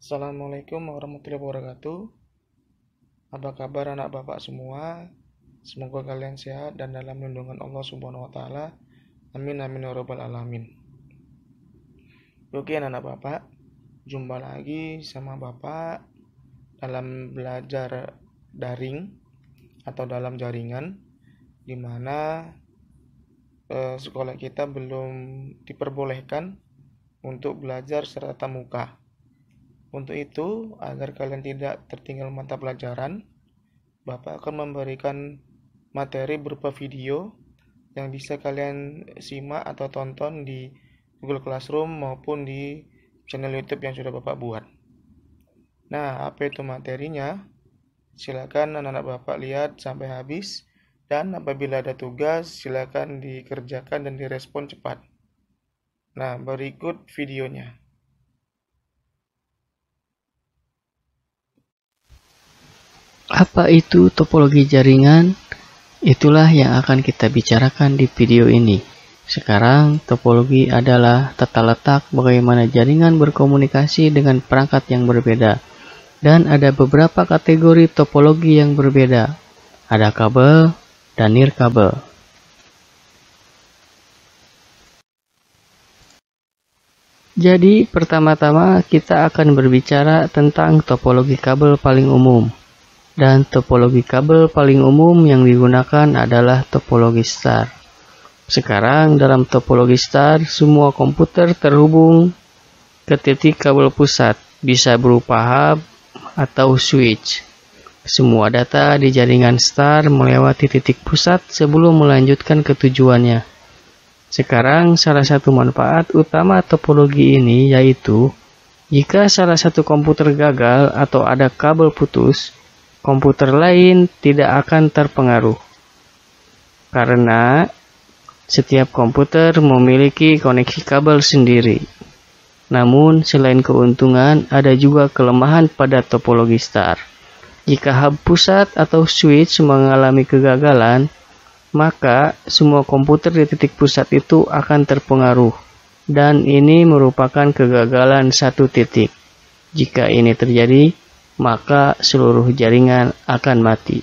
Assalamualaikum warahmatullahi wabarakatuh. Apa kabar anak bapak semua? Semoga kalian sehat dan dalam lindungan Allah Subhanahu wa taala. Amin amin ya rabbal alamin. Oke anak bapak, jumpa lagi sama bapak dalam belajar daring atau dalam jaringan, di mana sekolah kita belum diperbolehkan untuk belajar secara tatap muka. Untuk itu, agar kalian tidak tertinggal mata pelajaran, Bapak akan memberikan materi berupa video yang bisa kalian simak atau tonton di Google Classroom maupun di channel YouTube yang sudah Bapak buat. Nah, apa itu materinya? Silakan anak-anak Bapak lihat sampai habis, dan apabila ada tugas, silakan dikerjakan dan direspon cepat. Nah, berikut videonya. Apa itu topologi jaringan? Itulah yang akan kita bicarakan di video ini. Sekarang, topologi adalah tata letak bagaimana jaringan berkomunikasi dengan perangkat yang berbeda. Dan ada beberapa kategori topologi yang berbeda. Ada kabel dan nirkabel. Jadi, pertama-tama kita akan berbicara tentang topologi kabel paling umum. Dan topologi kabel paling umum yang digunakan adalah topologi star. Sekarang dalam topologi star, semua komputer terhubung ke titik kabel pusat, bisa berupa hub atau switch. Semua data di jaringan star melewati titik pusat sebelum melanjutkan ke tujuannya. Sekarang salah satu manfaat utama topologi ini yaitu, jika salah satu komputer gagal atau ada kabel putus, komputer lain tidak akan terpengaruh, karena setiap komputer memiliki koneksi kabel sendiri. Namun, selain keuntungan, ada juga kelemahan pada topologi star. Jika hub pusat atau switch mengalami kegagalan, maka semua komputer di titik pusat itu akan terpengaruh, dan ini merupakan kegagalan satu titik. Jika ini terjadi, maka seluruh jaringan akan mati.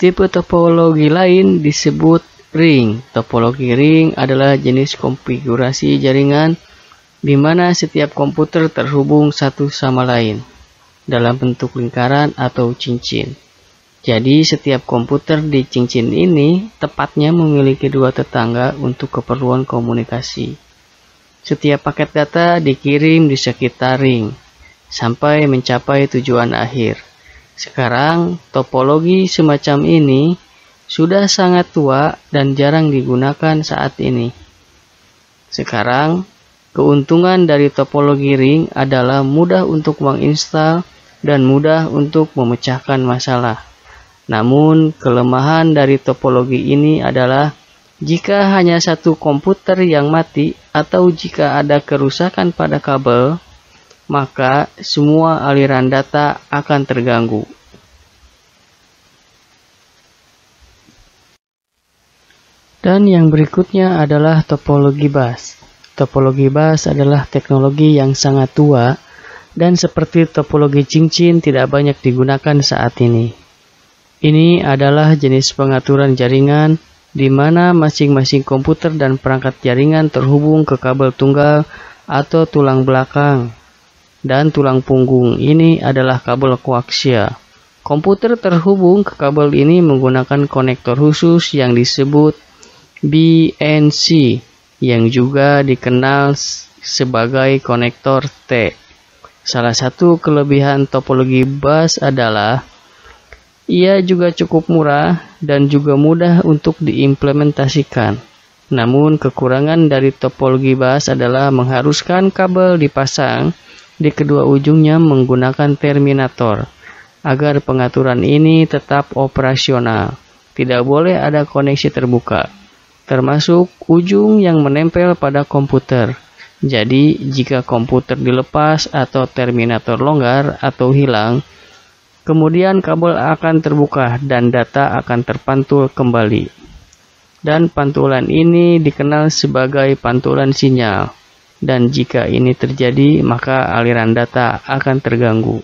Tipe topologi lain disebut ring. Topologi ring adalah jenis konfigurasi jaringan di mana setiap komputer terhubung satu sama lain dalam bentuk lingkaran atau cincin. Jadi setiap komputer di cincin ini tepatnya memiliki dua tetangga untuk keperluan komunikasi. Setiap paket data dikirim di sekitar ring sampai mencapai tujuan akhir. Sekarang, topologi semacam ini sudah sangat tua dan jarang digunakan saat ini. Sekarang, keuntungan dari topologi ring adalah mudah untuk menginstal dan mudah untuk memecahkan masalah. Namun, kelemahan dari topologi ini adalah jika hanya satu komputer yang mati atau jika ada kerusakan pada kabel, maka semua aliran data akan terganggu. Dan yang berikutnya adalah topologi bus. Topologi bus adalah teknologi yang sangat tua dan seperti topologi cincin tidak banyak digunakan saat ini. Ini adalah jenis pengaturan jaringan di mana masing-masing komputer dan perangkat jaringan terhubung ke kabel tunggal atau tulang belakang. Dan tulang punggung ini adalah kabel koaksial. Komputer terhubung ke kabel ini menggunakan konektor khusus yang disebut BNC, yang juga dikenal sebagai konektor T. Salah satu kelebihan topologi bus adalah ia juga cukup murah dan juga mudah untuk diimplementasikan. Namun kekurangan dari topologi bus adalah mengharuskan kabel dipasang di kedua ujungnya menggunakan terminator agar pengaturan ini tetap operasional. Tidak boleh ada koneksi terbuka, termasuk ujung yang menempel pada komputer. Jadi jika komputer dilepas atau terminator longgar atau hilang, kemudian kabel akan terbuka dan data akan terpantul kembali. Dan pantulan ini dikenal sebagai pantulan sinyal. dan jika ini terjadi maka aliran data akan terganggu.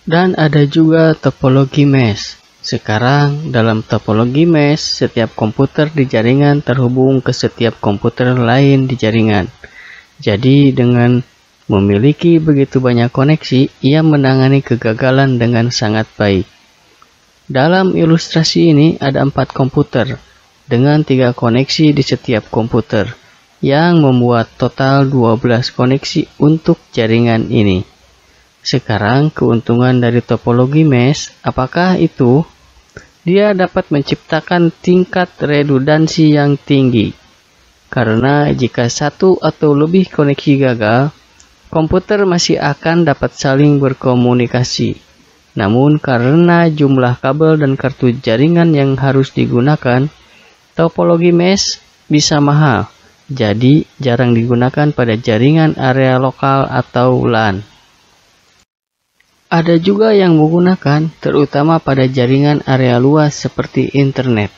Dan ada juga topologi mesh. Sekarang dalam topologi mesh, setiap komputer di jaringan terhubung ke setiap komputer lain di jaringan. Jadi dengan memiliki begitu banyak koneksi, ia menangani kegagalan dengan sangat baik. Dalam ilustrasi ini ada 4 komputer dengan 3 koneksi di setiap komputer yang membuat total 12 koneksi untuk jaringan ini. Sekarang keuntungan dari topologi mesh, apakah itu? Dia dapat menciptakan tingkat redundansi yang tinggi. Karena jika satu atau lebih koneksi gagal, komputer masih akan dapat saling berkomunikasi. Namun karena jumlah kabel dan kartu jaringan yang harus digunakan, topologi mesh bisa mahal. Jadi jarang digunakan pada jaringan area lokal atau LAN. Ada juga yang menggunakan terutama pada jaringan area luas seperti internet.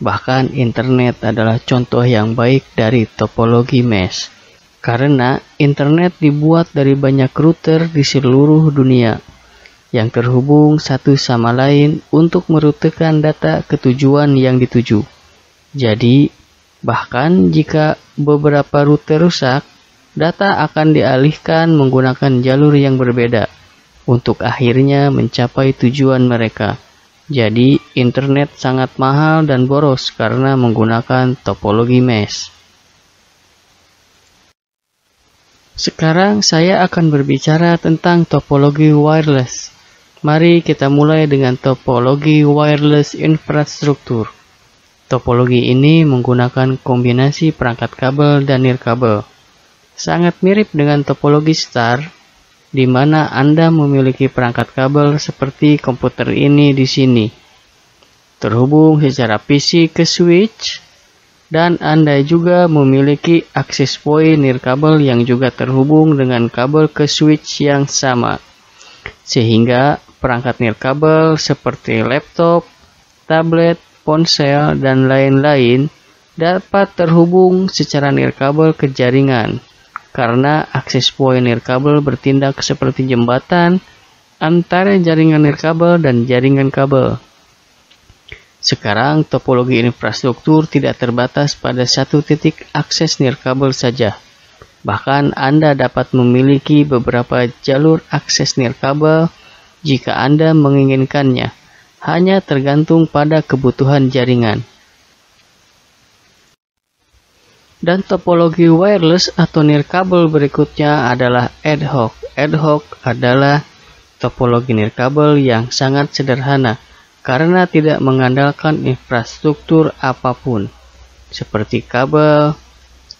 Bahkan internet adalah contoh yang baik dari topologi mesh. Karena internet dibuat dari banyak router di seluruh dunia yang terhubung satu sama lain untuk merutekan data ke tujuan yang dituju. Jadi, bahkan jika beberapa router rusak, data akan dialihkan menggunakan jalur yang berbeda untuk akhirnya mencapai tujuan mereka. Jadi, internet sangat mahal dan boros karena menggunakan topologi mesh. Sekarang saya akan berbicara tentang topologi wireless. Mari kita mulai dengan topologi wireless infrastruktur. Topologi ini menggunakan kombinasi perangkat kabel dan nirkabel. Sangat mirip dengan topologi star, di mana Anda memiliki perangkat kabel seperti komputer ini di sini. Terhubung secara PC ke switch, dan Anda juga memiliki access point nirkabel yang juga terhubung dengan kabel ke switch yang sama. Sehingga perangkat nirkabel seperti laptop, tablet, ponsel, dan lain-lain dapat terhubung secara nirkabel ke jaringan. Karena access point nirkabel bertindak seperti jembatan antara jaringan nirkabel dan jaringan kabel. Sekarang topologi infrastruktur tidak terbatas pada satu titik akses nirkabel saja. Bahkan Anda dapat memiliki beberapa jalur akses nirkabel jika Anda menginginkannya. Hanya tergantung pada kebutuhan jaringan. Dan topologi wireless atau nirkabel berikutnya adalah ad hoc. Ad hoc adalah topologi nirkabel yang sangat sederhana karena tidak mengandalkan infrastruktur apapun seperti kabel,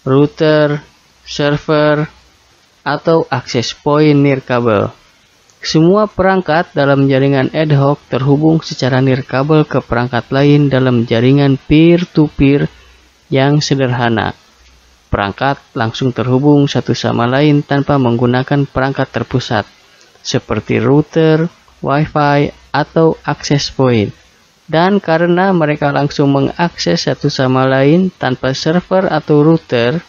router, server, atau access point nirkabel. Semua perangkat dalam jaringan ad hoc terhubung secara nirkabel ke perangkat lain dalam jaringan peer-to-peer yang sederhana. Perangkat langsung terhubung satu sama lain tanpa menggunakan perangkat terpusat, seperti router, wifi, atau access point. Dan karena mereka langsung mengakses satu sama lain tanpa server atau router,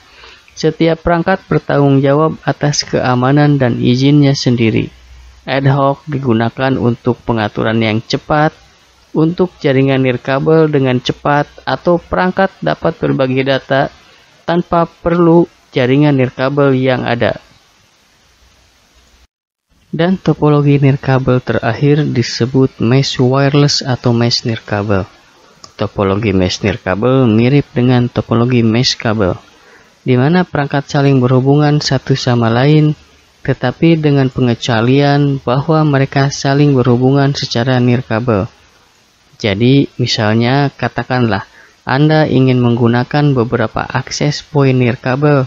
setiap perangkat bertanggung jawab atas keamanan dan izinnya sendiri. Ad hoc digunakan untuk pengaturan yang cepat, untuk jaringan nirkabel dengan cepat, atau perangkat dapat berbagi data tanpa perlu jaringan nirkabel yang ada. Dan topologi nirkabel terakhir disebut mesh wireless atau mesh nirkabel. Topologi mesh nirkabel mirip dengan topologi mesh kabel, di mana perangkat saling berhubungan satu sama lain, tetapi dengan pengecualian bahwa mereka saling berhubungan secara nirkabel. Jadi, misalnya katakanlah Anda ingin menggunakan beberapa akses point nirkabel.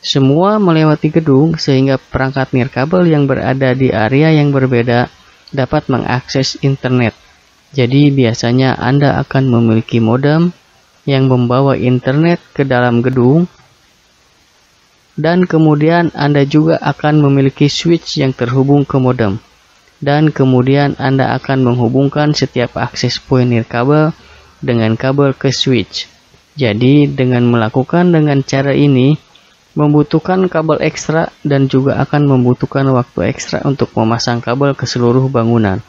Semua melewati gedung sehingga perangkat nirkabel yang berada di area yang berbeda dapat mengakses internet. Jadi biasanya Anda akan memiliki modem yang membawa internet ke dalam gedung, dan kemudian Anda juga akan memiliki switch yang terhubung ke modem. Dan kemudian Anda akan menghubungkan setiap akses point nirkabel dengan kabel ke switch. Jadi dengan melakukan dengan cara ini membutuhkan kabel ekstra dan juga akan membutuhkan waktu ekstra untuk memasang kabel ke seluruh bangunan.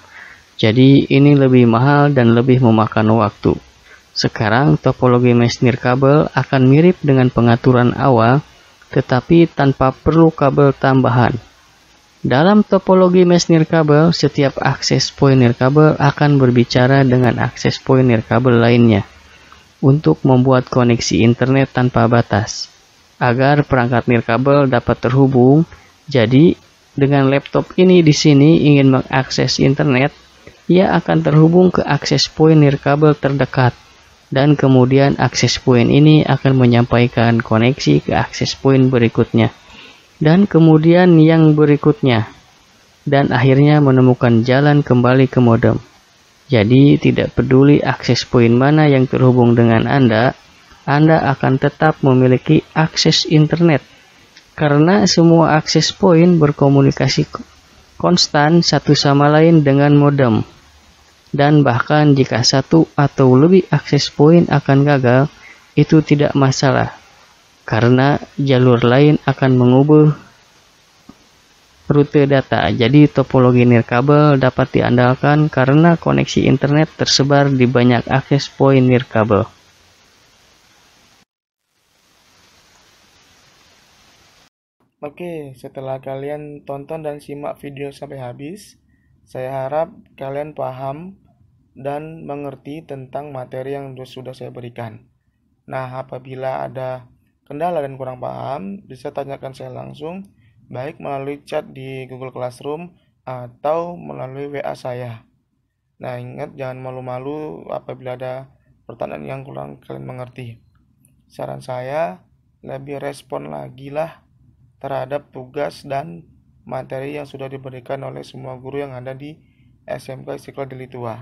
Jadi ini lebih mahal dan lebih memakan waktu. Sekarang topologi mesh nirkabel akan mirip dengan pengaturan awal, tetapi tanpa perlu kabel tambahan. Dalam topologi mesh nirkabel, setiap akses point nirkabel akan berbicara dengan akses point nirkabel lainnya untuk membuat koneksi internet tanpa batas, agar perangkat nirkabel dapat terhubung. Jadi, dengan laptop ini di sini ingin mengakses internet, ia akan terhubung ke akses point nirkabel terdekat, dan kemudian akses point ini akan menyampaikan koneksi ke akses point berikutnya, dan kemudian yang berikutnya, dan akhirnya menemukan jalan kembali ke modem. Jadi, tidak peduli akses point mana yang terhubung dengan Anda akan tetap memiliki akses internet, karena semua akses point berkomunikasi konstan satu sama lain dengan modem. Dan bahkan jika satu atau lebih akses point akan gagal, itu tidak masalah, karena jalur lain akan mengubah rute data. Jadi topologi nirkabel dapat diandalkan karena koneksi internet tersebar di banyak akses point nirkabel. Oke, setelah kalian tonton dan simak video sampai habis, saya harap kalian paham dan mengerti tentang materi yang sudah saya berikan. Nah, apabila ada kendala dan kurang paham, bisa tanyakan saya langsung, baik melalui chat di Google Classroom atau melalui WA saya. Nah, ingat jangan malu-malu apabila ada pertanyaan yang kurang kalian mengerti. Saran saya, lebih respon lagi lah terhadap tugas dan materi yang sudah diberikan oleh semua guru yang ada di SMK Istiqlal Deli Tua.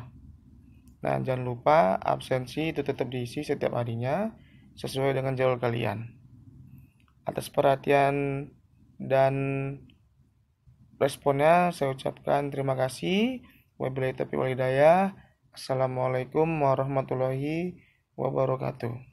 Nah, jangan lupa absensi itu tetap diisi setiap harinya sesuai dengan jadwal kalian. Atas perhatian dan responnya saya ucapkan terima kasih. Wabillahi taufiq wal hidayah. Assalamualaikum warahmatullahi wabarakatuh.